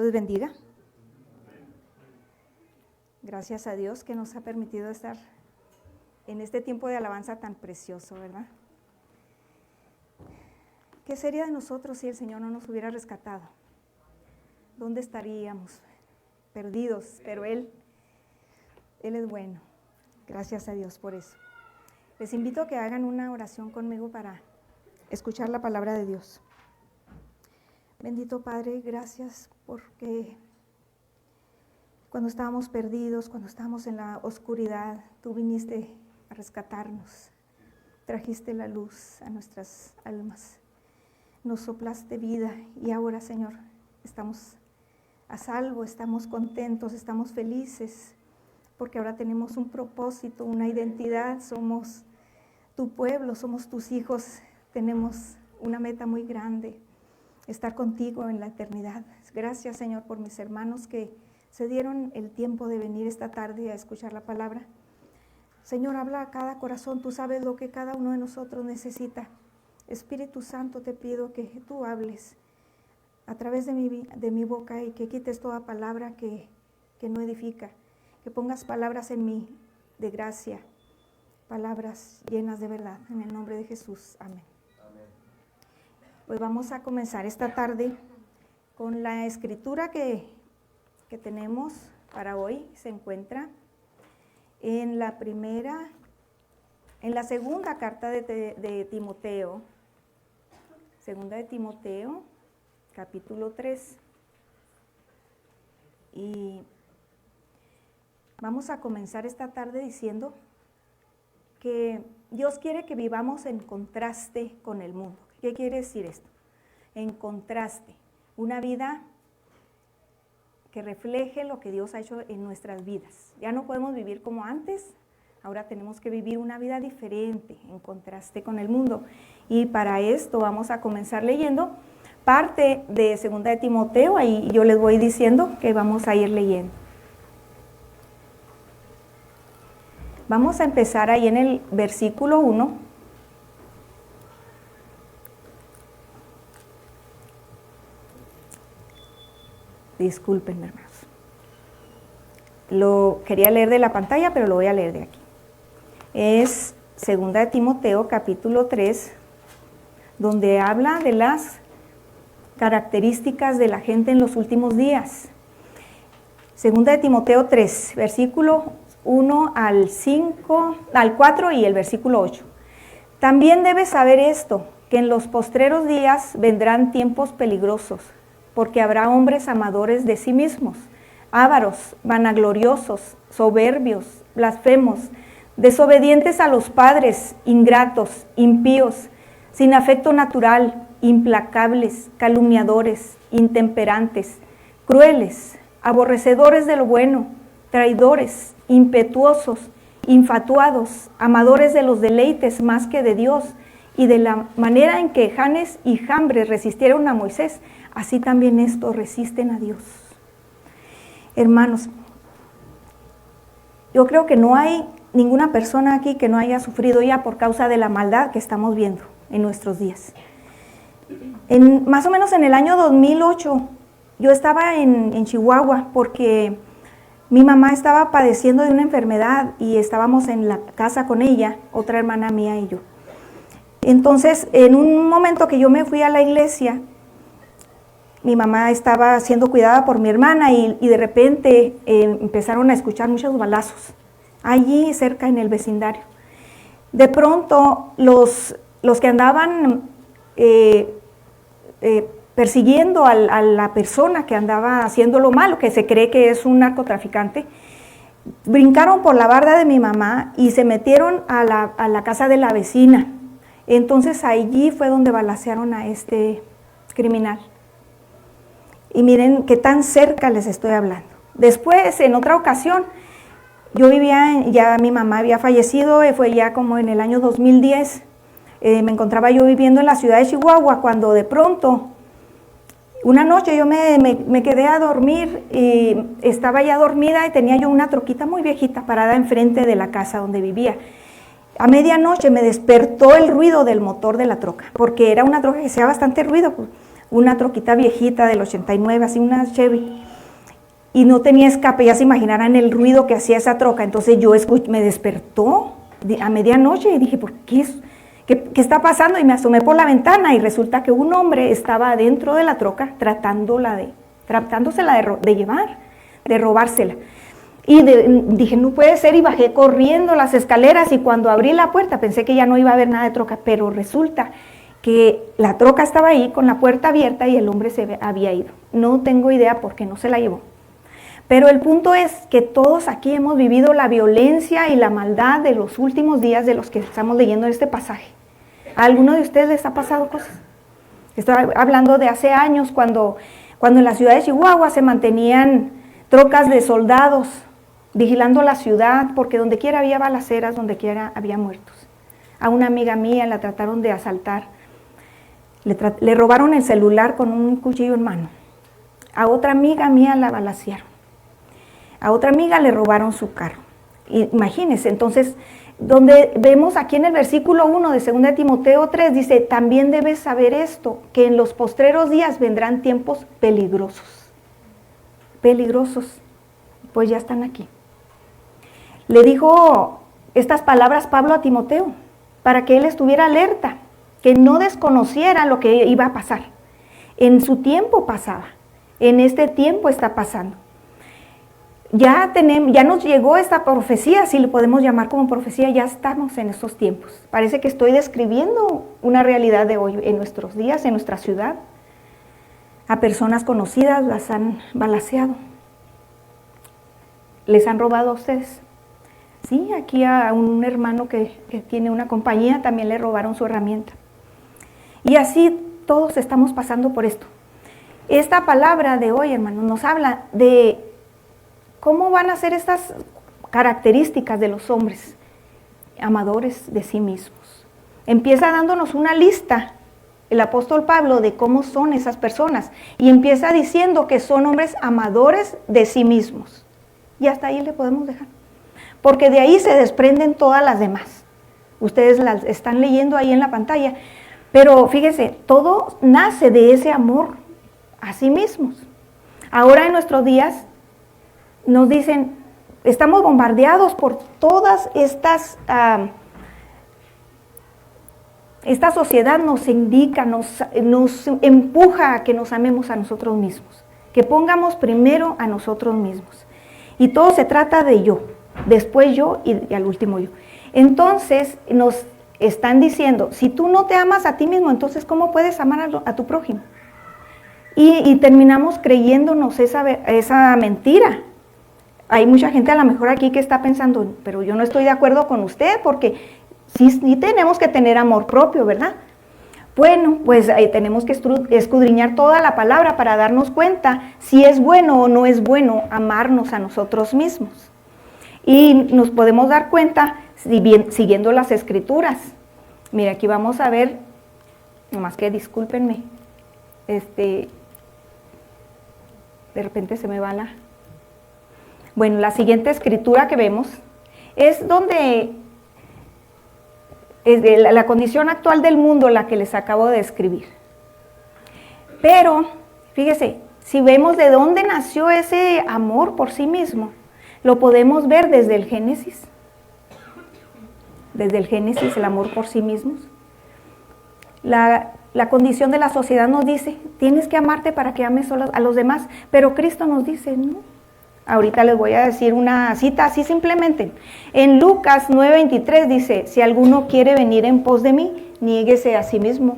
les bendiga. Gracias a Dios que nos ha permitido estar en este tiempo de alabanza tan precioso, ¿verdad? ¿Qué sería de nosotros si el Señor no nos hubiera rescatado? ¿Dónde estaríamos? Perdidos, pero Él es bueno. Gracias a Dios por eso. Les invito a que hagan una oración conmigo para escuchar la palabra de Dios. Bendito Padre, gracias porque cuando estábamos perdidos, cuando estábamos en la oscuridad, tú viniste a rescatarnos. Trajiste la luz a nuestras almas. Nos soplaste vida y ahora, Señor, estamos a salvo, estamos contentos, estamos felices, porque ahora tenemos un propósito, una identidad, somos tu pueblo, somos tus hijos, tenemos una meta muy grande, estar contigo en la eternidad. Gracias, Señor, por mis hermanos que se dieron el tiempo de venir esta tarde a escuchar la palabra. Señor, habla a cada corazón, tú sabes lo que cada uno de nosotros necesita. Espíritu Santo, te pido que tú hables a través de mi boca y que quites toda palabra que no edifica, que pongas palabras en mí de gracia, palabras llenas de verdad, en el nombre de Jesús. Amén. Amén. Pues vamos a comenzar esta tarde con la escritura que tenemos para hoy. Se encuentra en la segunda carta de Timoteo, segunda de Timoteo, capítulo 3. Y vamos a comenzar esta tarde diciendo que Dios quiere que vivamos en contraste con el mundo. ¿Qué quiere decir esto? En contraste, una vida que refleje lo que Dios ha hecho en nuestras vidas. Ya no podemos vivir como antes, ahora tenemos que vivir una vida diferente, en contraste con el mundo. Y para esto vamos a comenzar leyendo parte de 2 de Timoteo, ahí yo les voy diciendo que vamos a ir leyendo. Vamos a empezar ahí en el versículo 1. Discúlpenme, hermanos. Lo quería leer de la pantalla, pero lo voy a leer de aquí. Es 2 de Timoteo, capítulo 3, donde habla de las características de la gente en los últimos días. 2 de Timoteo 3, versículo 1 al 4 y el versículo 8. También debes saber esto, que en los postreros días vendrán tiempos peligrosos, porque habrá hombres amadores de sí mismos, ávaros, vanagloriosos, soberbios, blasfemos, desobedientes a los padres, ingratos, impíos, sin afecto natural, implacables, calumniadores, intemperantes, crueles, aborrecedores de lo bueno, traidores, impetuosos, infatuados, amadores de los deleites más que de Dios, y de la manera en que Janes y Jambres resistieron a Moisés, así también estos resisten a Dios. Hermanos, yo creo que no hay ninguna persona aquí que no haya sufrido ya por causa de la maldad que estamos viendo en nuestros días. Más o menos en el año 2008, yo estaba en Chihuahua porque mi mamá estaba padeciendo de una enfermedad y estábamos en la casa con ella, otra hermana mía y yo. Entonces, en un momento que yo me fui a la iglesia, mi mamá estaba siendo cuidada por mi hermana y de repente empezaron a escuchar muchos balazos allí cerca en el vecindario. De pronto, los que andaban persiguiendo a la persona que andaba haciendo lo malo, que se cree que es un narcotraficante, brincaron por la barda de mi mamá y se metieron a la casa de la vecina. Entonces allí fue donde balacearon a este criminal. Y miren qué tan cerca les estoy hablando. Después, en otra ocasión, yo vivía, ya mi mamá había fallecido, fue ya como en el año 2010. Me encontraba yo viviendo en la ciudad de Chihuahua, cuando de pronto, una noche yo me quedé a dormir y estaba ya dormida y tenía yo una troquita muy viejita parada enfrente de la casa donde vivía. A medianoche me despertó el ruido del motor de la troca, porque era una troca que hacía bastante ruido, pues, una troquita viejita del 89, así una Chevy, y no tenía escape. Ya se imaginarán el ruido que hacía esa troca. Entonces me despertó a medianoche y dije, ¿por qué? ¿Qué está pasando? Y me asomé por la ventana y resulta que un hombre estaba dentro de la troca tratándosela de llevar, de robársela. Y dije, no puede ser, y bajé corriendo las escaleras, y cuando abrí la puerta pensé que ya no iba a haber nada de troca, pero resulta que la troca estaba ahí con la puerta abierta y el hombre se había ido. No tengo idea por qué no se la llevó. Pero el punto es que todos aquí hemos vivido la violencia y la maldad de los últimos días de los que estamos leyendo en este pasaje. ¿A alguno de ustedes les ha pasado cosas? Estoy hablando de hace años, cuando en la ciudad de Chihuahua se mantenían trocas de soldados vigilando la ciudad, porque donde quiera había balaceras, donde quiera había muertos. A una amiga mía la trataron de asaltar, le robaron el celular con un cuchillo en mano. A otra amiga mía la balacearon. A otra amiga le robaron su carro. Imagínense, entonces, donde vemos aquí en el versículo 1 de 2 Timoteo 3, dice, también debes saber esto, que en los postreros días vendrán tiempos peligrosos. Peligrosos, pues ya están aquí. Le dijo estas palabras Pablo a Timoteo, para que él estuviera alerta, que no desconociera lo que iba a pasar. En su tiempo pasaba, en este tiempo está pasando. Ya nos llegó esta profecía, si le podemos llamar como profecía, ya estamos en estos tiempos. Parece que estoy describiendo una realidad de hoy, en nuestros días, en nuestra ciudad. A personas conocidas las han balaceado. ¿Les han robado a ustedes? Sí, aquí a un hermano que tiene una compañía también le robaron su herramienta. Y así todos estamos pasando por esto. Esta palabra de hoy, hermanos, nos habla de cómo van a ser estas características de los hombres amadores de sí mismos. Empieza dándonos una lista el apóstol Pablo de cómo son esas personas y empieza diciendo que son hombres amadores de sí mismos. Y hasta ahí le podemos dejar, porque de ahí se desprenden todas las demás. Ustedes las están leyendo ahí en la pantalla, pero fíjense, todo nace de ese amor a sí mismos. Ahora en nuestros días nos dicen, estamos bombardeados por todas esta sociedad nos indica, nos empuja a que nos amemos a nosotros mismos, que pongamos primero a nosotros mismos. Y todo se trata de yo, después yo y al último yo. Entonces nos están diciendo, si tú no te amas a ti mismo, entonces ¿cómo puedes amar a tu prójimo? Y terminamos creyéndonos esa mentira. Hay mucha gente a lo mejor aquí que está pensando, pero yo no estoy de acuerdo con usted, porque sí tenemos que tener amor propio, ¿verdad? Bueno, pues tenemos que escudriñar toda la palabra para darnos cuenta si es bueno o no es bueno amarnos a nosotros mismos. Y nos podemos dar cuenta siguiendo las escrituras. Mira, aquí vamos a ver, nomás que discúlpenme, de repente se me va la... Bueno, la siguiente escritura que vemos es donde es de la condición actual del mundo, la que les acabo de describir. Pero, fíjese, si vemos de dónde nació ese amor por sí mismo, lo podemos ver desde el Génesis. Desde el Génesis, el amor por sí mismos. La condición de la sociedad nos dice, tienes que amarte para que ames a los demás, pero Cristo nos dice, no. Ahorita les voy a decir una cita así simplemente. En Lucas 9:23 dice, si alguno quiere venir en pos de mí, niéguese a sí mismo,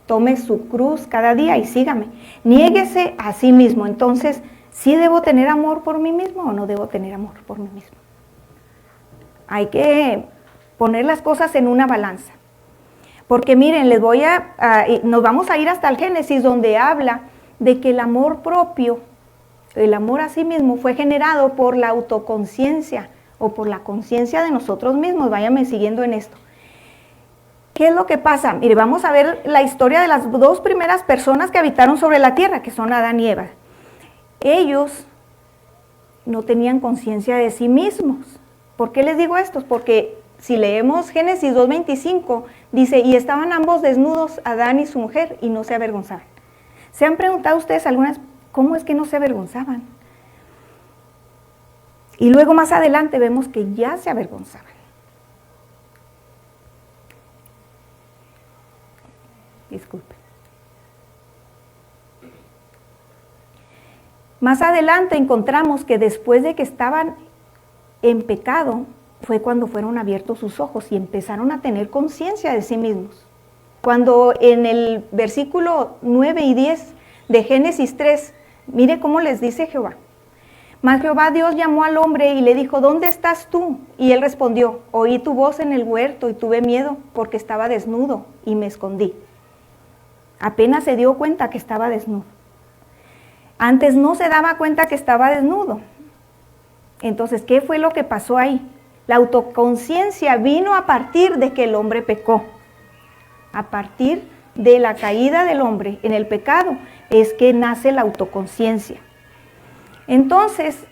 tome su cruz cada día y sígame. Niéguese a sí mismo. Entonces, ¿sí debo tener amor por mí mismo o no debo tener amor por mí mismo? Hay que poner las cosas en una balanza. Porque miren, nos vamos a ir hasta el Génesis, donde habla de que el amor propio, el amor a sí mismo fue generado por la autoconciencia o por la conciencia de nosotros mismos. Váyame siguiendo en esto. ¿Qué es lo que pasa? Mire, vamos a ver la historia de las dos primeras personas que habitaron sobre la tierra, que son Adán y Eva. Ellos no tenían conciencia de sí mismos. ¿Por qué les digo esto? Porque si leemos Génesis 2:25, dice, y estaban ambos desnudos, Adán y su mujer, y no se avergonzaban. ¿Se han preguntado ustedes algunas cómo es que no se avergonzaban? Y luego más adelante vemos que ya se avergonzaban. Disculpe. Más adelante encontramos que después de que estaban en pecado, fue cuando fueron abiertos sus ojos y empezaron a tener conciencia de sí mismos. Cuando en el versículo 9 y 10 de Génesis 3, mire cómo les dice Jehová. Mas Jehová Dios llamó al hombre y le dijo, ¿dónde estás tú? Y él respondió, oí tu voz en el huerto y tuve miedo porque estaba desnudo y me escondí. Apenas se dio cuenta que estaba desnudo. Antes no se daba cuenta que estaba desnudo. Entonces, ¿qué fue lo que pasó ahí? La autoconciencia vino a partir de que el hombre pecó. A partir de la caída del hombre en el pecado es que nace la autoconciencia. Entonces,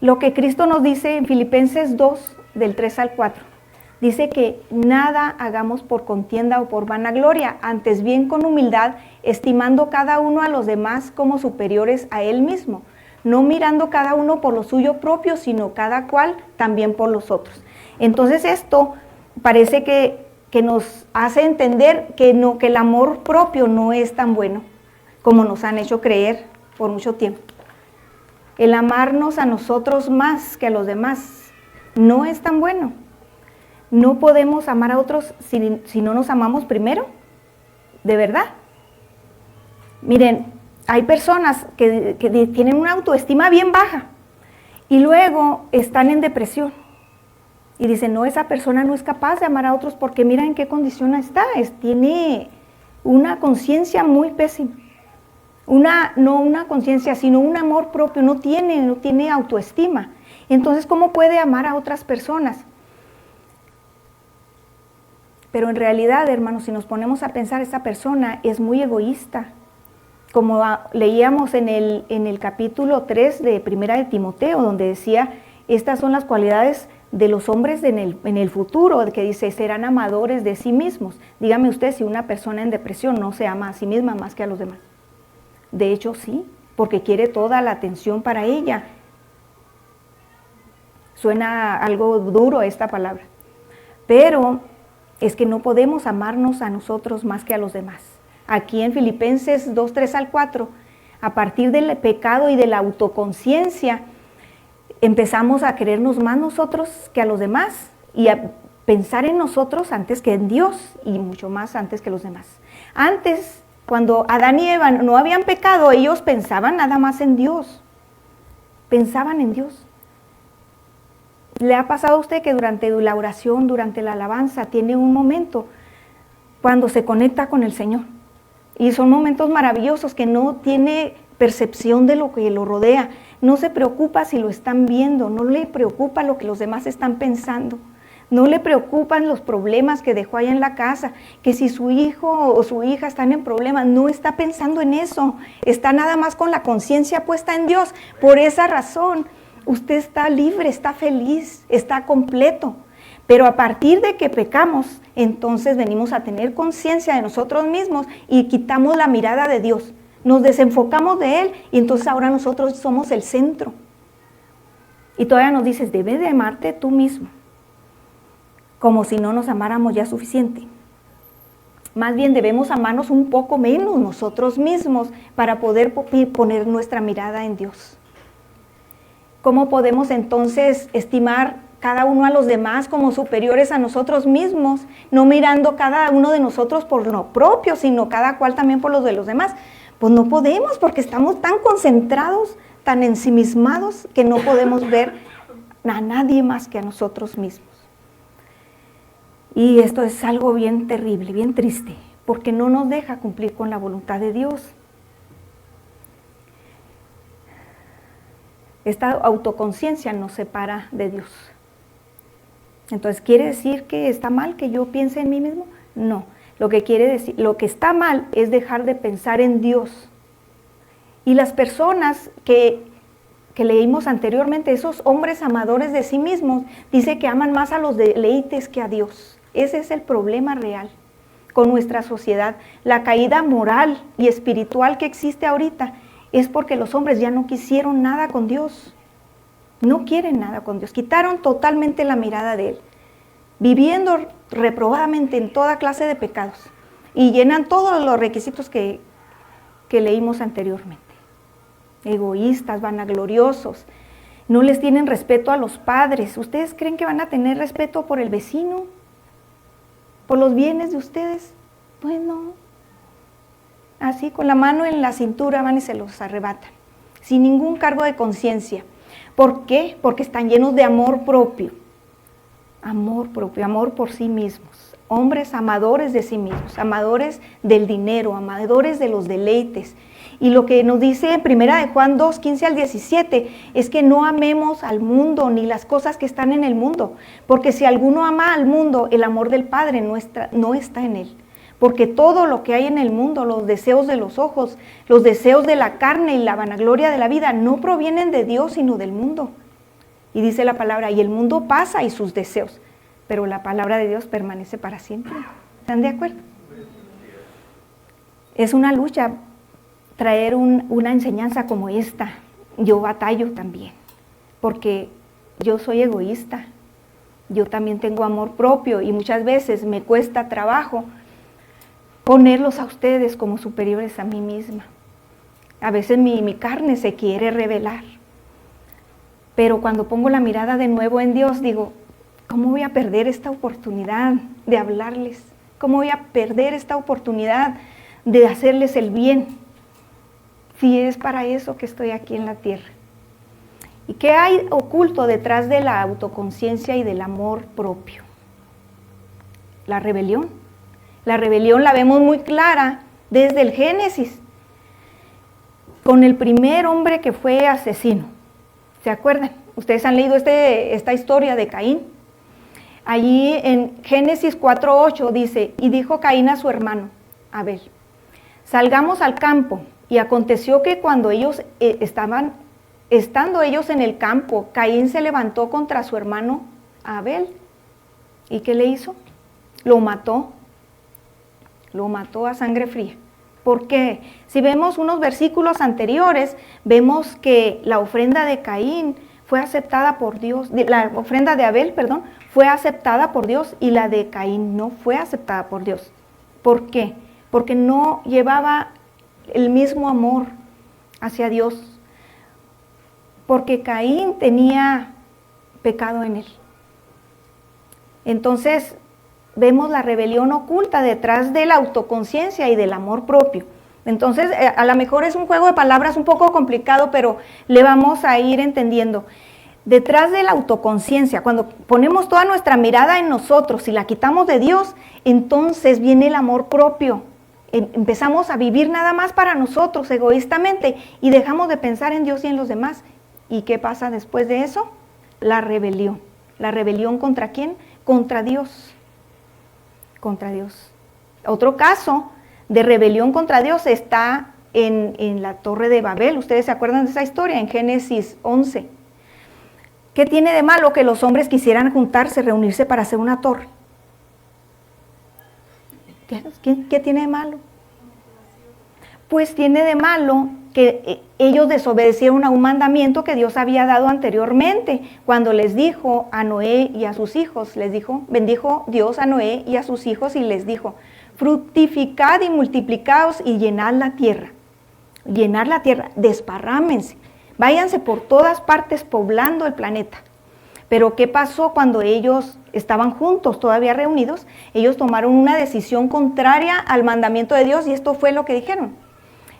lo que Cristo nos dice en Filipenses 2, del 3 al 4, dice que nada hagamos por contienda o por vanagloria, antes bien con humildad, estimando cada uno a los demás como superiores a él mismo, no mirando cada uno por lo suyo propio, sino cada cual también por los otros. Entonces esto parece que nos hace entender que el amor propio no es tan bueno como nos han hecho creer por mucho tiempo. El amarnos a nosotros más que a los demás no es tan bueno. No podemos amar a otros si no nos amamos primero, de verdad. Miren, hay personas que tienen una autoestima bien baja y luego están en depresión. Y dicen, no, esa persona no es capaz de amar a otros porque mira en qué condición está. Tiene una conciencia muy pésima. No una conciencia, sino un amor propio. No tiene autoestima. Entonces, ¿cómo puede amar a otras personas? Pero en realidad, hermanos, si nos ponemos a pensar, esa persona es muy egoísta. Como leíamos en el capítulo 3 de Primera de Timoteo, donde decía, estas son las cualidades de los hombres en el futuro, que dice, serán amadores de sí mismos. Dígame usted si una persona en depresión no se ama a sí misma más que a los demás. De hecho, sí, porque quiere toda la atención para ella. Suena algo duro esta palabra, pero es que no podemos amarnos a nosotros más que a los demás. Aquí en Filipenses 2, 3 al 4, a partir del pecado y de la autoconciencia, empezamos a querernos más nosotros que a los demás y a pensar en nosotros antes que en Dios y mucho más antes que los demás. Antes, cuando Adán y Eva no habían pecado, ellos pensaban nada más en Dios. Pensaban en Dios. ¿Le ha pasado a usted que durante la oración, durante la alabanza, tiene un momento cuando se conecta con el Señor? Y son momentos maravillosos que no tiene percepción de lo que lo rodea. No se preocupa si lo están viendo, no le preocupa lo que los demás están pensando. No le preocupan los problemas que dejó allá en la casa, que si su hijo o su hija están en problemas, no está pensando en eso. Está nada más con la conciencia puesta en Dios. Por esa razón, usted está libre, está feliz, está completo. Pero a partir de que pecamos, entonces venimos a tener conciencia de nosotros mismos y quitamos la mirada de Dios. Nos desenfocamos de Él y entonces ahora nosotros somos el centro. Y todavía nos dices, debes de amarte tú mismo, como si no nos amáramos ya suficiente. Más bien debemos amarnos un poco menos nosotros mismos para poder poner nuestra mirada en Dios. ¿Cómo podemos entonces estimar cada uno a los demás como superiores a nosotros mismos, no mirando cada uno de nosotros por lo propio, sino cada cual también por los de los demás? Pues no podemos, porque estamos tan concentrados, tan ensimismados, que no podemos ver a nadie más que a nosotros mismos. Y esto es algo bien terrible, bien triste, porque no nos deja cumplir con la voluntad de Dios. Esta autoconciencia nos separa de Dios. Entonces, ¿quiere decir que está mal que yo piense en mí mismo? No. Lo que está mal es dejar de pensar en Dios. Y las personas que leímos anteriormente, esos hombres amadores de sí mismos, dice que aman más a los deleites que a Dios. Ese es el problema real. con nuestra sociedad, la caída moral y espiritual que existe ahorita, es porque los hombres ya no quisieron nada con Dios. No quieren nada con Dios. Quitaron totalmente la mirada de Él, viviendo reprobadamente en toda clase de pecados. Y llenan todos los requisitos que leímos anteriormente. Egoístas, vanagloriosos, no les tienen respeto a los padres. ¿Ustedes creen que van a tener respeto por el vecino? ¿Por los bienes de ustedes? Pues no. Así, con la mano en la cintura van y se los arrebatan, sin ningún cargo de conciencia. ¿Por qué? Porque están llenos de amor propio, amor por sí mismos. Hombres amadores de sí mismos, amadores del dinero, amadores de los deleites. Y lo que nos dice en 1 Juan 2, 15 al 17, es que no amemos al mundo ni las cosas que están en el mundo, porque si alguno ama al mundo, el amor del Padre no está en él. Porque todo lo que hay en el mundo, los deseos de los ojos, los deseos de la carne y la vanagloria de la vida, no provienen de Dios, sino del mundo. Y dice la palabra, y el mundo pasa y sus deseos, pero la palabra de Dios permanece para siempre. ¿Están de acuerdo? Es una lucha traer una enseñanza como esta. Yo batallo también, porque yo soy egoísta, yo también tengo amor propio y muchas veces me cuesta trabajo ponerlos a ustedes como superiores a mí misma. A veces mi carne se quiere rebelar, pero cuando pongo la mirada de nuevo en Dios, digo, ¿cómo voy a perder esta oportunidad de hablarles? ¿Cómo voy a perder esta oportunidad de hacerles el bien? Si es para eso que estoy aquí en la tierra. ¿Y qué hay oculto detrás de la autoconciencia y del amor propio? La rebelión. La rebelión la vemos muy clara desde el Génesis, con el primer hombre que fue asesino. ¿Se acuerdan? Ustedes han leído esta historia de Caín. Allí en Génesis 4:8 dice, y dijo Caín a su hermano Abel, salgamos al campo. Y aconteció que cuando ellos estando ellos en el campo, Caín se levantó contra su hermano Abel. ¿Y qué le hizo? Lo mató a sangre fría. ¿Por qué? Si vemos unos versículos anteriores, vemos que la ofrenda de Caín fue aceptada por Dios, la ofrenda de Abel, perdón, fue aceptada por Dios y la de Caín no fue aceptada por Dios. ¿Por qué? Porque no llevaba el mismo amor hacia Dios, porque Caín tenía pecado en él. Entonces vemos la rebelión oculta detrás de la autoconciencia y del amor propio. Entonces a lo mejor es un juego de palabras un poco complicado, pero le vamos a ir entendiendo. Detrás de la autoconciencia, cuando ponemos toda nuestra mirada en nosotros y la quitamos de Dios, entonces viene el amor propio. Empezamos a vivir nada más para nosotros, egoístamente, y dejamos de pensar en Dios y en los demás. ¿Y qué pasa después de eso? La rebelión. ¿La rebelión contra quién? Contra Dios. Contra Dios. Otro caso de rebelión contra Dios está en la Torre de Babel. ¿Ustedes se acuerdan de esa historia? En Génesis 11. ¿Qué tiene de malo que los hombres quisieran juntarse, reunirse para hacer una torre? ¿Qué tiene de malo? Pues tiene de malo que ellos desobedecieron a un mandamiento que Dios había dado anteriormente, cuando les dijo a Noé y a sus hijos, bendijo Dios a Noé y a sus hijos y les dijo, fructificad y multiplicaos y llenad la tierra, desparrámense, váyanse por todas partes poblando el planeta. Pero ¿qué pasó cuando ellos estaban juntos, todavía reunidos? Ellos tomaron una decisión contraria al mandamiento de Dios y esto fue lo que dijeron.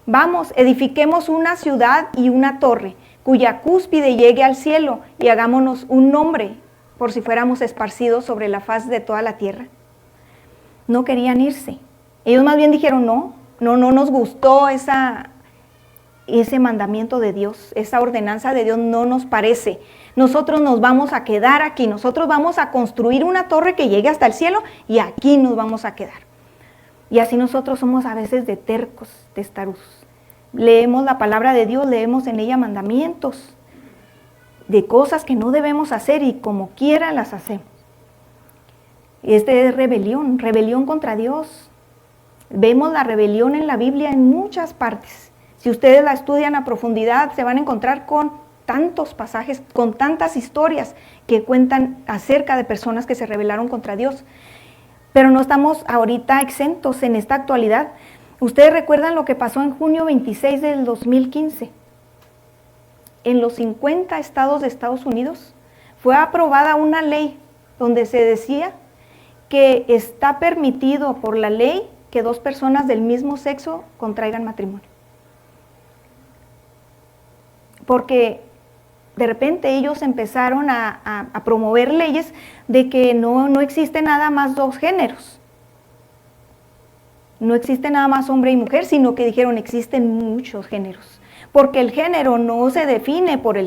Vamos, edifiquemos una ciudad y una torre, cuya cúspide llegue al cielo y hagámonos un nombre, por si fuéramos esparcidos sobre la faz de toda la tierra. No querían irse. Ellos más bien dijeron, no nos gustó ese mandamiento de Dios, esa ordenanza de Dios no nos parece. Nosotros nos vamos a quedar aquí, nosotros vamos a construir una torre que llegue hasta el cielo y aquí nos vamos a quedar. Y así nosotros somos a veces de tercos, testarudos. Leemos la palabra de Dios, leemos en ella mandamientos de cosas que no debemos hacer y como quiera las hacemos. Esta es rebelión contra Dios. Vemos la rebelión en la Biblia en muchas partes. Si ustedes la estudian a profundidad, se van a encontrar con tantos pasajes, con tantas historias que cuentan acerca de personas que se rebelaron contra Dios. Pero no estamos ahorita exentos en esta actualidad. Ustedes recuerdan lo que pasó en junio 26 del 2015. En los 50 estados de Estados Unidos fue aprobada una ley donde se decía que está permitido por la ley que dos personas del mismo sexo contraigan matrimonio. Porque de repente ellos empezaron a promover leyes de que no existe nada más dos géneros. No existe nada más hombre y mujer, sino que dijeron existen muchos géneros. Porque el género no se define por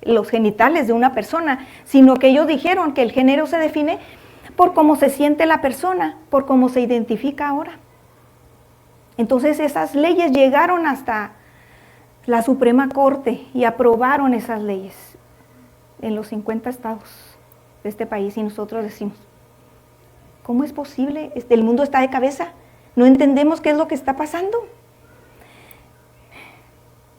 los genitales de una persona, sino que ellos dijeron que el género se define por cómo se siente la persona, por cómo se identifica ahora. Entonces esas leyes llegaron hasta la Suprema Corte y aprobaron esas leyes en los 50 estados de este país y nosotros decimos, ¿cómo es posible? El mundo está de cabeza, no entendemos qué es lo que está pasando.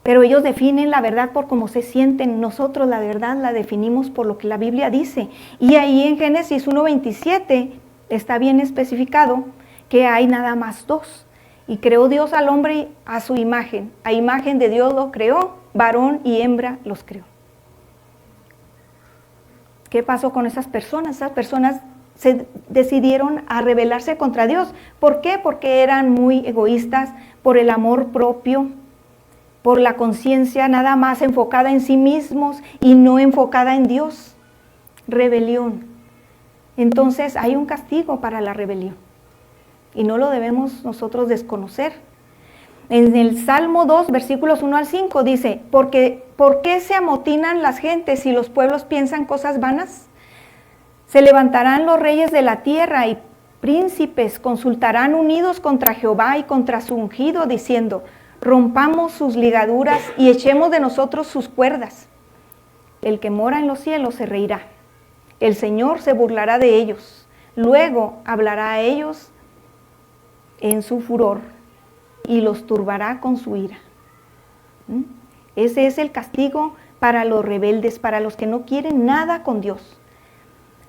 Pero ellos definen la verdad por cómo se sienten, nosotros la verdad la definimos por lo que la Biblia dice. Y ahí en Génesis 1:27 está bien especificado que hay nada más dos. Y creó Dios al hombre a su imagen. A imagen de Dios lo creó, varón y hembra los creó. ¿Qué pasó con esas personas? Esas personas se decidieron a rebelarse contra Dios. ¿Por qué? Porque eran muy egoístas, por el amor propio, por la conciencia nada más enfocada en sí mismos y no enfocada en Dios. Rebelión. Entonces hay un castigo para la rebelión. Y no lo debemos nosotros desconocer. En el Salmo 2, versículos 1 al 5 dice, ¿por qué se amotinan las gentes y los pueblos piensan cosas vanas? Se levantarán los reyes de la tierra y príncipes consultarán unidos contra Jehová y contra su ungido, diciendo, rompamos sus ligaduras y echemos de nosotros sus cuerdas. El que mora en los cielos se reirá. El Señor se burlará de ellos. Luego hablará a ellos en su furor y los turbará con su ira. Ese es el castigo para los rebeldes, para los que no quieren nada con Dios.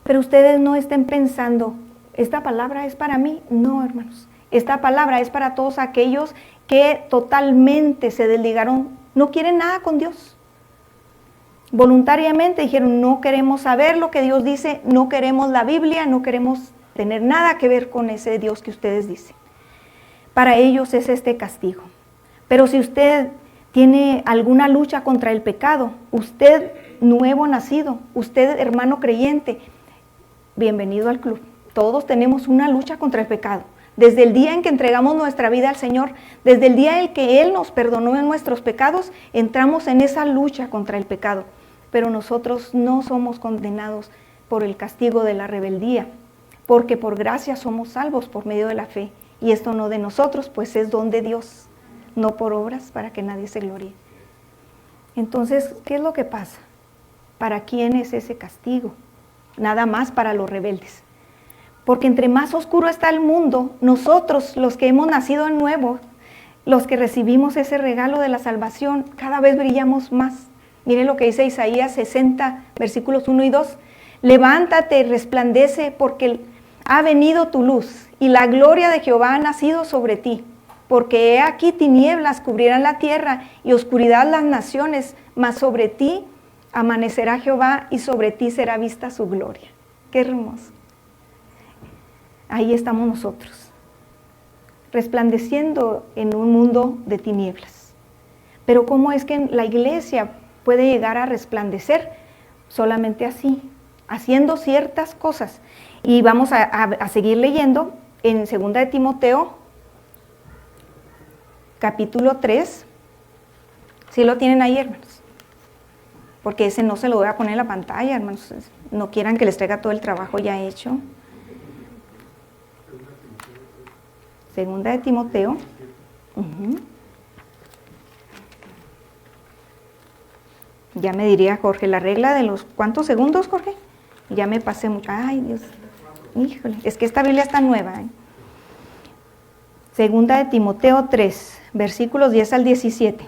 Pero ustedes no estén pensando, ¿esta palabra es para mí? No, hermanos. Esta palabra es para todos aquellos que totalmente se desligaron, no quieren nada con Dios. Voluntariamente dijeron, no queremos saber lo que Dios dice, no queremos la Biblia, no queremos tener nada que ver con ese Dios que ustedes dicen. Para ellos es este castigo. Pero si usted tiene alguna lucha contra el pecado, usted nuevo nacido, usted hermano creyente, bienvenido al club. Todos tenemos una lucha contra el pecado. Desde el día en que entregamos nuestra vida al Señor, desde el día en que Él nos perdonó en nuestros pecados, entramos en esa lucha contra el pecado. Pero nosotros no somos condenados por el castigo de la rebeldía, porque por gracia somos salvos por medio de la fe. Y esto no de nosotros, pues es don de Dios, no por obras para que nadie se gloríe. Entonces, ¿qué es lo que pasa? ¿Para quién es ese castigo? Nada más para los rebeldes. Porque entre más oscuro está el mundo, nosotros, los que hemos nacido de nuevo, los que recibimos ese regalo de la salvación, cada vez brillamos más. Miren lo que dice Isaías 60, versículos 1 y 2. Levántate y resplandece porque ha venido tu luz y la gloria de Jehová ha nacido sobre ti. Porque he aquí tinieblas cubrirán la tierra y oscuridad las naciones, mas sobre ti amanecerá Jehová y sobre ti será vista su gloria. Qué hermoso. Ahí estamos nosotros, resplandeciendo en un mundo de tinieblas. Pero ¿cómo es que la iglesia puede llegar a resplandecer? Solamente así, haciendo ciertas cosas. Y vamos a seguir leyendo en 2 de Timoteo, capítulo 3. ¿Sí lo tienen ahí, hermanos? Porque ese no se lo voy a poner en la pantalla, hermanos. No quieran que les traiga todo el trabajo ya hecho. 2 de Timoteo. Ya me diría Jorge, la regla de los... ¿Cuántos segundos, Jorge? Ya me pasé mucho. Ay, Dios. Híjole, es que esta Biblia está nueva. Segunda de Timoteo 3, versículos 10 al 17.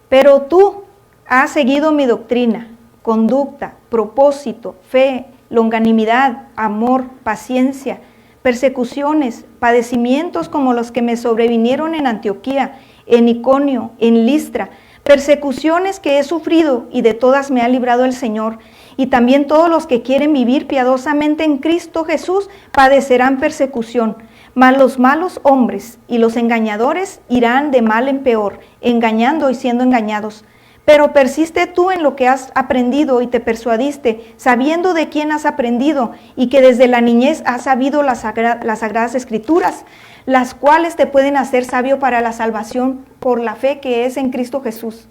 Pero tú has seguido mi doctrina, conducta, propósito, fe, longanimidad, amor, paciencia, persecuciones, padecimientos como los que me sobrevinieron en Antioquía, en Iconio, en Listra, persecuciones que he sufrido y de todas me ha librado el Señor. Y también todos los que quieren vivir piadosamente en Cristo Jesús padecerán persecución. Mas los malos hombres y los engañadores irán de mal en peor, engañando y siendo engañados. Pero persiste tú en lo que has aprendido y te persuadiste, sabiendo de quién has aprendido y que desde la niñez has sabido las Sagradas Escrituras, las cuales te pueden hacer sabio para la salvación por la fe que es en Cristo Jesús.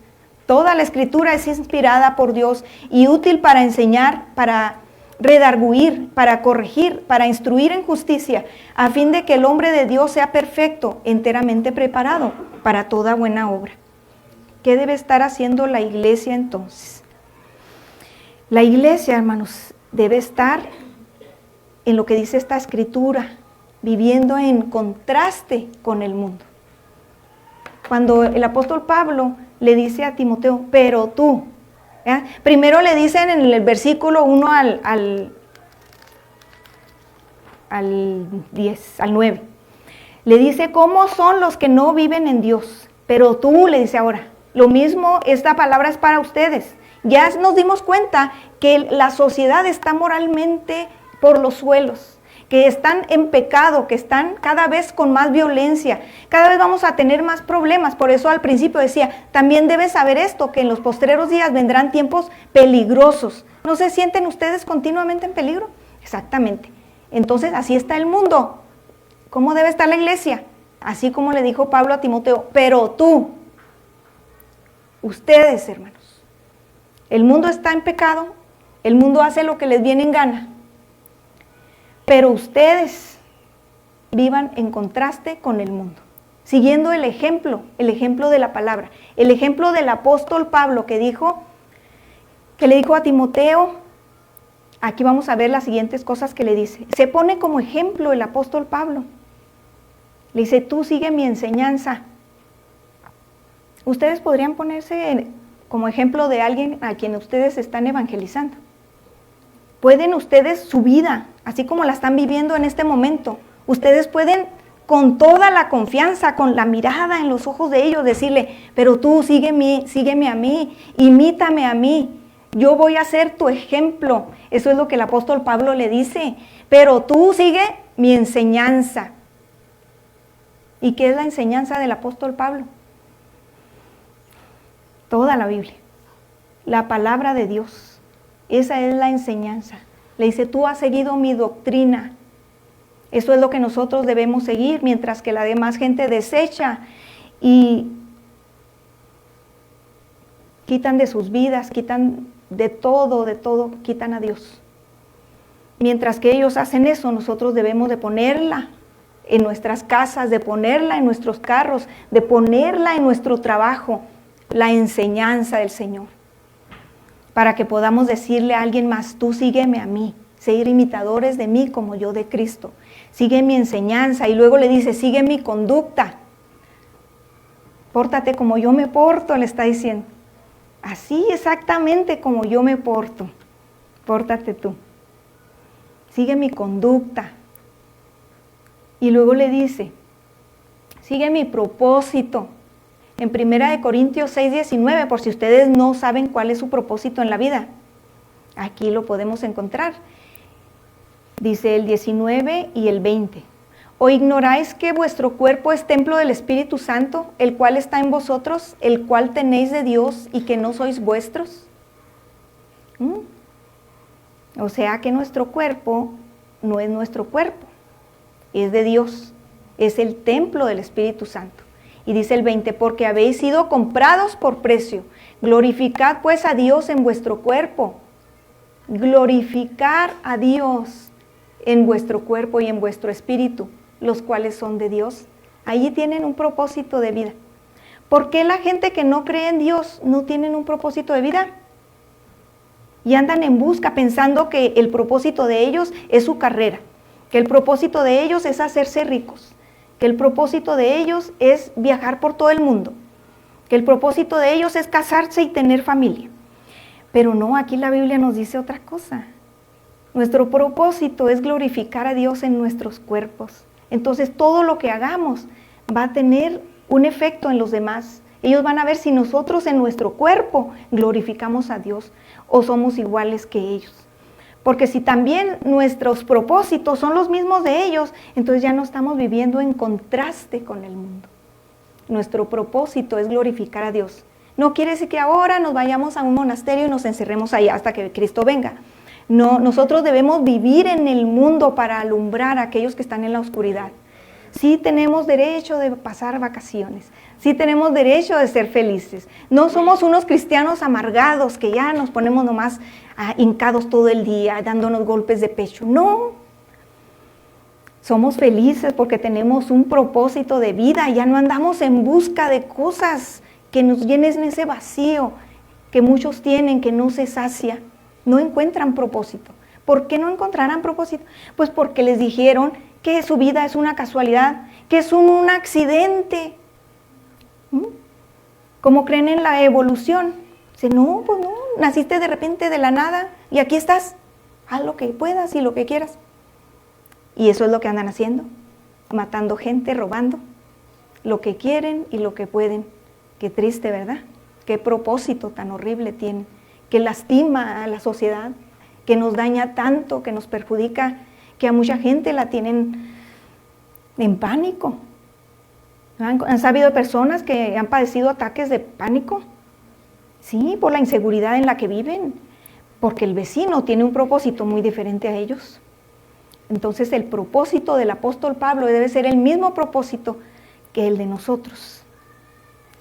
Toda la Escritura es inspirada por Dios y útil para enseñar, para redarguir, para corregir, para instruir en justicia, a fin de que el hombre de Dios sea perfecto, enteramente preparado para toda buena obra. ¿Qué debe estar haciendo la iglesia entonces? La iglesia, hermanos, debe estar en lo que dice esta Escritura, viviendo en contraste con el mundo. Cuando el apóstol Pablo le dice a Timoteo, pero tú, ¿ya? Primero le dicen en el versículo 1 al 9, le dice cómo son los que no viven en Dios, pero tú, le dice ahora, lo mismo, esta palabra es para ustedes. Ya nos dimos cuenta que la sociedad está moralmente por los suelos, que están en pecado, que están cada vez con más violencia, cada vez vamos a tener más problemas. Por eso al principio decía, también debes saber esto, que en los postreros días vendrán tiempos peligrosos. ¿No se sienten ustedes continuamente en peligro? Exactamente. Entonces así está el mundo. ¿Cómo debe estar la iglesia? Así como le dijo Pablo a Timoteo, pero tú, ustedes, hermanos, el mundo está en pecado, el mundo hace lo que les viene en gana, pero ustedes vivan en contraste con el mundo, siguiendo el ejemplo de la palabra, el ejemplo del apóstol Pablo que le dijo a Timoteo. Aquí vamos a ver las siguientes cosas que le dice. Se pone como ejemplo el apóstol Pablo. Le dice, tú sigue mi enseñanza. Ustedes podrían ponerse como ejemplo de alguien a quien ustedes están evangelizando. Pueden ustedes su vida, así como la están viviendo en este momento, ustedes pueden con toda la confianza, con la mirada en los ojos de ellos, decirle, pero tú sígueme a mí, imítame a mí, yo voy a ser tu ejemplo. Eso es lo que el apóstol Pablo le dice, pero tú sigue mi enseñanza. ¿Y qué es la enseñanza del apóstol Pablo? Toda la Biblia, la palabra de Dios, esa es la enseñanza. Le dice, tú has seguido mi doctrina. Eso es lo que nosotros debemos seguir, mientras que la demás gente desecha y quitan de sus vidas, quitan de todo, quitan a Dios. Mientras que ellos hacen eso, nosotros debemos de ponerla en nuestras casas, de ponerla en nuestros carros, de ponerla en nuestro trabajo, la enseñanza del Señor, para que podamos decirle a alguien más, tú sígueme a mí, ser imitadores de mí como yo de Cristo, sigue mi enseñanza. Y luego le dice, sigue mi conducta, pórtate como yo me porto, le está diciendo, así exactamente como yo me porto, pórtate tú, sigue mi conducta. Y luego le dice, sigue mi propósito. En 1 Corintios 6:19, por si ustedes no saben cuál es su propósito en la vida, aquí lo podemos encontrar. Dice el 19 y el 20. ¿O ignoráis que vuestro cuerpo es templo del Espíritu Santo, el cual está en vosotros, el cual tenéis de Dios y que no sois vuestros? O sea que nuestro cuerpo no es nuestro cuerpo, es de Dios, es el templo del Espíritu Santo. Y dice el 20, porque habéis sido comprados por precio. Glorificad pues a Dios en vuestro cuerpo. Glorificar a Dios en vuestro cuerpo y en vuestro espíritu, los cuales son de Dios. Allí tienen un propósito de vida. ¿Por qué la gente que no cree en Dios no tienen un propósito de vida? Y andan en busca pensando que el propósito de ellos es su carrera, que el propósito de ellos es hacerse ricos, que el propósito de ellos es viajar por todo el mundo, que el propósito de ellos es casarse y tener familia. Pero no, aquí la Biblia nos dice otra cosa. Nuestro propósito es glorificar a Dios en nuestros cuerpos. Entonces todo lo que hagamos va a tener un efecto en los demás. Ellos van a ver si nosotros en nuestro cuerpo glorificamos a Dios o somos iguales que ellos. Porque si también nuestros propósitos son los mismos de ellos, entonces ya no estamos viviendo en contraste con el mundo. Nuestro propósito es glorificar a Dios. No quiere decir que ahora nos vayamos a un monasterio y nos encerremos ahí hasta que Cristo venga. No, nosotros debemos vivir en el mundo para alumbrar a aquellos que están en la oscuridad. Sí tenemos derecho de pasar vacaciones, sí tenemos derecho de ser felices. No somos unos cristianos amargados que ya nos ponemos nomás hincados todo el día, dándonos golpes de pecho. No, somos felices porque tenemos un propósito de vida, ya no andamos en busca de cosas que nos llenen ese vacío que muchos tienen, que no se sacia. No encuentran propósito. ¿Por qué no encontrarán propósito? Pues porque les dijeron que su vida es una casualidad, que es un accidente. ¿Cómo creen en la evolución? Dice, no, pues no, naciste de repente de la nada y aquí estás. Haz lo que puedas y lo que quieras. Y eso es lo que andan haciendo, matando gente, robando lo que quieren y lo que pueden. Qué triste, ¿verdad? Qué propósito tan horrible tienen, que lastima a la sociedad, que nos daña tanto, que nos perjudica, que a mucha gente la tienen en pánico. ¿Han sabido personas que han padecido ataques de pánico? Sí, por la inseguridad en la que viven, porque el vecino tiene un propósito muy diferente a ellos. Entonces el propósito del apóstol Pablo debe ser el mismo propósito que el de nosotros.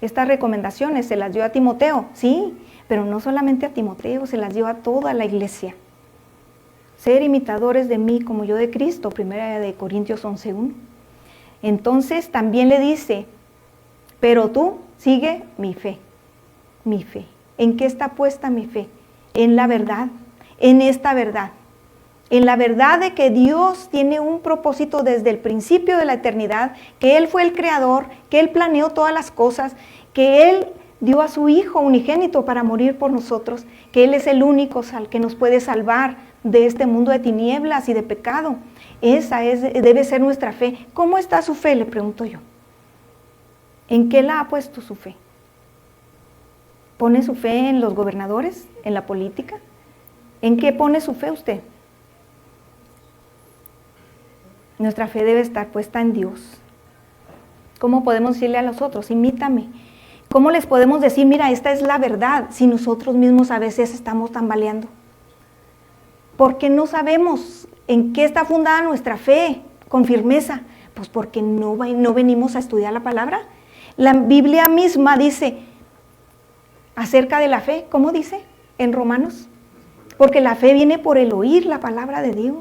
Estas recomendaciones se las dio a Timoteo, sí, pero no solamente a Timoteo, se las dio a toda la iglesia. Ser imitadores de mí como yo de Cristo, 1 Corintios 11:1. Entonces también le dice, pero tú sigue mi fe, mi fe. ¿En qué está puesta mi fe? En la verdad, en esta verdad. En la verdad de que Dios tiene un propósito desde el principio de la eternidad, que Él fue el creador, que Él planeó todas las cosas, que Él dio a su Hijo unigénito para morir por nosotros, que Él es el único que nos puede salvar de este mundo de tinieblas y de pecado. Esa debe ser nuestra fe. ¿Cómo está su fe? Le pregunto yo. ¿En qué la ha puesto su fe? ¿Pone su fe en los gobernadores? ¿En la política? ¿En qué pone su fe usted? Nuestra fe debe estar puesta en Dios. ¿Cómo podemos decirle a los otros? Imítame. ¿Cómo les podemos decir, mira, esta es la verdad, si nosotros mismos a veces estamos tambaleando? Porque no sabemos en qué está fundada nuestra fe con firmeza. Pues porque no venimos a estudiar la palabra. La Biblia misma dice acerca de la fe, ¿cómo dice en Romanos? Porque la fe viene por el oír la palabra de Dios.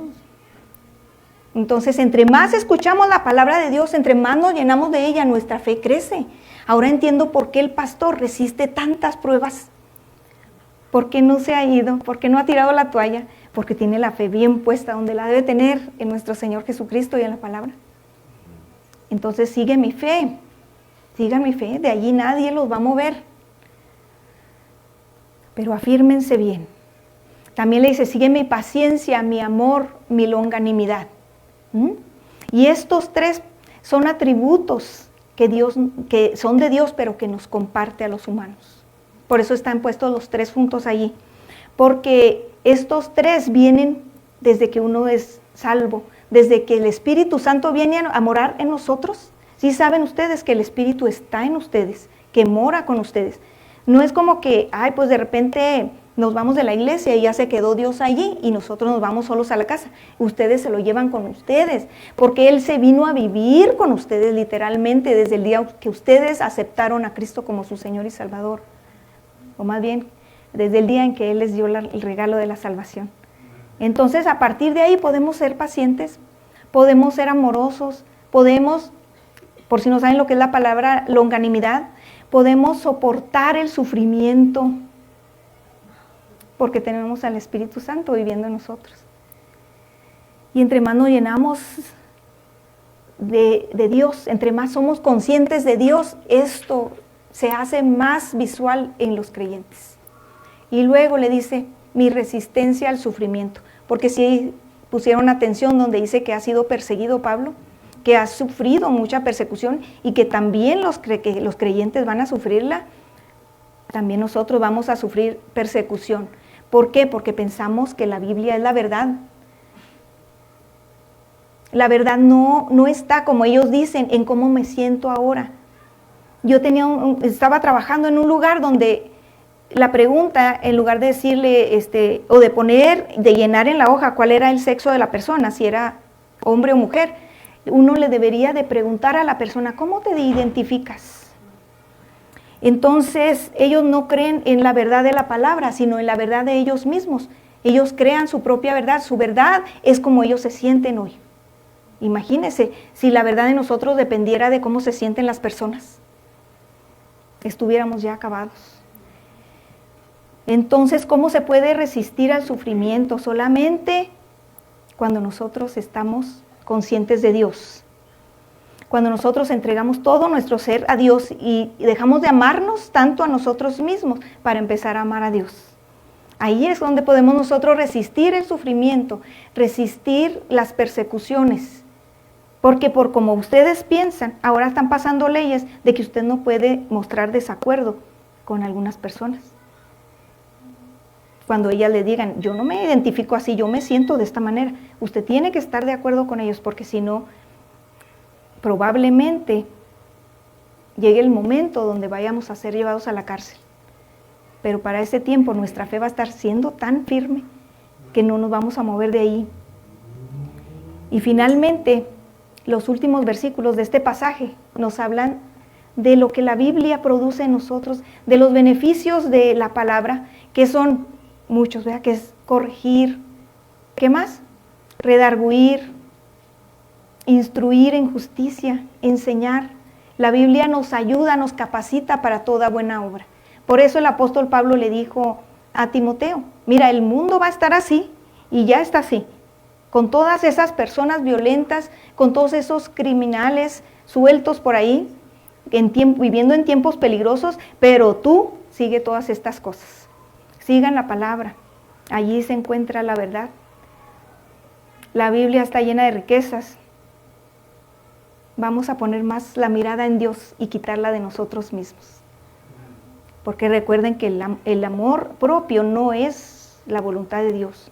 Entonces, entre más escuchamos la palabra de Dios, entre más nos llenamos de ella, nuestra fe crece. Ahora entiendo por qué el pastor resiste tantas pruebas. ¿Por qué no se ha ido? ¿Por qué no ha tirado la toalla? Porque tiene la fe bien puesta donde la debe tener, en nuestro Señor Jesucristo y en la palabra. Entonces sigan mi fe, de allí nadie los va a mover. Pero afírmense bien. También le dice, sigue mi paciencia, mi amor, mi longanimidad. Y estos tres son atributos que son de Dios, pero que nos comparte a los humanos. Por eso están puestos los tres juntos allí. Porque estos tres vienen desde que uno es salvo, desde que el Espíritu Santo viene a morar en nosotros. Sí saben ustedes que el Espíritu está en ustedes, que mora con ustedes. No es como que, pues de repente nos vamos de la iglesia y ya se quedó Dios allí y nosotros nos vamos solos a la casa. Ustedes se lo llevan con ustedes, porque Él se vino a vivir con ustedes literalmente desde el día que ustedes aceptaron a Cristo como su Señor y Salvador. O más bien, desde el día en que Él les dio el regalo de la salvación. Entonces, a partir de ahí podemos ser pacientes, podemos ser amorosos, podemos, por si no saben lo que es la palabra longanimidad, podemos soportar el sufrimiento, porque tenemos al Espíritu Santo viviendo en nosotros. Y entre más nos llenamos de Dios, entre más somos conscientes de Dios, esto se hace más visual en los creyentes. Y luego le dice, mi resistencia al sufrimiento, porque si pusieron atención donde dice que ha sido perseguido Pablo, que ha sufrido mucha persecución y que también que los creyentes van a sufrirla, también nosotros vamos a sufrir persecución. ¿Por qué? Porque pensamos que la Biblia es la verdad. La verdad no está, como ellos dicen, en cómo me siento ahora. Yo estaba trabajando en un lugar donde la pregunta, en lugar de decirle, o de llenar en la hoja cuál era el sexo de la persona, si era hombre o mujer, uno le debería de preguntar a la persona, ¿cómo te identificas? Entonces, ellos no creen en la verdad de la palabra, sino en la verdad de ellos mismos. Ellos crean su propia verdad. Su verdad es como ellos se sienten hoy. Imagínense, si la verdad de nosotros dependiera de cómo se sienten las personas, estuviéramos ya acabados. Entonces, ¿cómo se puede resistir al sufrimiento? Solamente cuando nosotros estamos conscientes de Dios. Cuando nosotros entregamos todo nuestro ser a Dios y dejamos de amarnos tanto a nosotros mismos para empezar a amar a Dios. Ahí es donde podemos nosotros resistir el sufrimiento, resistir las persecuciones. Porque por como ustedes piensan, ahora están pasando leyes de que usted no puede mostrar desacuerdo con algunas personas. Cuando ellas le digan, yo no me identifico así, yo me siento de esta manera. Usted tiene que estar de acuerdo con ellos porque si no, probablemente llegue el momento donde vayamos a ser llevados a la cárcel. Pero para ese tiempo nuestra fe va a estar siendo tan firme que no nos vamos a mover de ahí. Y finalmente, los últimos versículos de este pasaje nos hablan de lo que la Biblia produce en nosotros, de los beneficios de la palabra, que son muchos, ¿verdad? Que es corregir, ¿qué más? Redarguir, instruir en justicia, enseñar. La Biblia nos ayuda, nos capacita para toda buena obra. Por eso el apóstol Pablo le dijo a Timoteo, mira, el mundo va a estar así, y ya está así, con todas esas personas violentas, con todos esos criminales sueltos por ahí, viviendo en tiempos peligrosos, pero tú sigue todas estas cosas. Sigan la palabra, allí se encuentra la verdad. La Biblia está llena de riquezas. Vamos a poner más la mirada en Dios y quitarla de nosotros mismos. Porque recuerden que el amor propio no es la voluntad de Dios.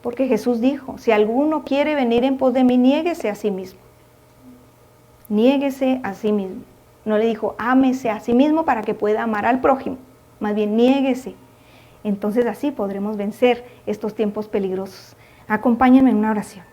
Porque Jesús dijo, si alguno quiere venir en pos de mí, niéguese a sí mismo. Niéguese a sí mismo. No le dijo, ámese a sí mismo para que pueda amar al prójimo. Más bien, niéguese. Entonces así podremos vencer estos tiempos peligrosos. Acompáñenme en una oración.